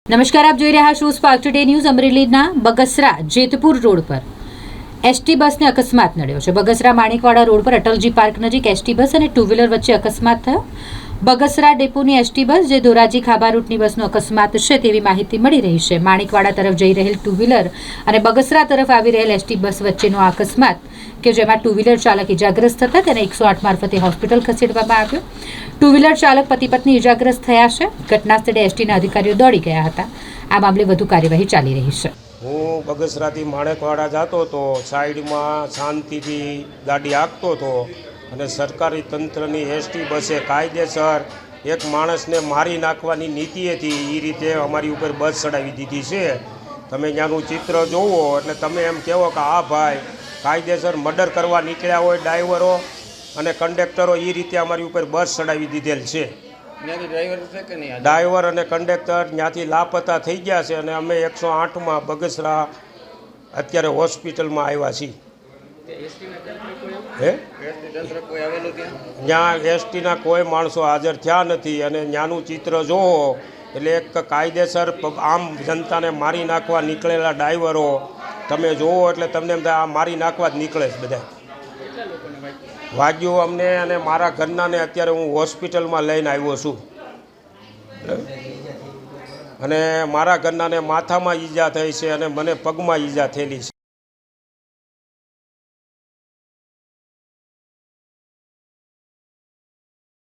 નમસ્કાર, આપ જોઈ રહ્યા છો સ્પાર્ક ટુડે ન્યૂઝ। અમરેલીના બગસરા જેતપુર રોડ પર એસટી બસને અકસ્માત નડ્યો છે। બગસરા માણેકવાડા રોડ પર અટલજી પાર્ક નજીક એસટી બસ અને ટુ વ્હીલર વચ્ચે અકસ્માત થયો। બગસરા ડેપોની એસટી બસ જે ધોરાજી ખાબા રૂટની બસનો અકસ્માત છે તેવી માહિતી મળી રહી છે। માણેકવાડા તરફ જઈ રહેલ ટુ વ્હીલર અને બગસરા તરફ આવી રહેલ એસટી બસ વચ્ચેનો અકસ્માત કે જેમાં ટુ વ્હીલર ચાલક ઇજાગ્રસ્ત થતા તેને 108 મારફતે હોસ્પિટલ ખસેડવામાં આવ્યો। ટુ વ્હીલર ચાલક પતિ પત્ની ઇજાગ્રસ્ત થયા છે। ઘટના સ્થળે એસટીના અધિકારીઓ દોડી ગયા હતા। આ મામલે વધુ કાર્યવાહી ચાલી રહી છે। હું બગસરાથી માણેકવાડા જતો હતો, સાઈડમાં શાંતિથી ગાડી હાંકતો હતો અને સરકારી તંત્રની એસટી બસે કાયદેસર એક માણસને મારી નાખવાની નીતિ હતી એ રીતે અમારી ઉપર બસ ચડાવી દીધી છે। તમે ત્યાંનું ચિત્ર જોવો એટલે તમે એમ કહેવો કે આ ભાઈ કાયદેસર મર્ડર કરવા નીકળ્યા હોય ડ્રાઈવરો અને કંડક્ટરો એ રીતે અમારી ઉપર બસ ચડાવી દીધેલ છે। ડ્રાઈવર અને કંડક્ટર ત્યાંથી લાપતા થઈ ગયા છે અને અમે 108માં બગસરા અત્યારે હોસ્પિટલમાં આવ્યા છીએ। ત્યાં એસટીના કોઈ માણસો હાજર થયા નથી અને ત્યાંનું ચિત્ર જોવો એટલે એક કાયદેસર આમ જનતાને મારી નાખવા નીકળેલા ડ્રાઈવરો તમે જોવો એટલે તમને એમ થાય આ મારી નાખવા જ નીકળે છે બધા। વાગ્યું અમને અને મારા ઘરનાને અત્યારે હું હોસ્પિટલમાં લઈને આવ્યો છું અને મારા ઘરનાને માથામાં ઈજા થઈ છે અને મને પગમાં ઈજા થયેલી છે।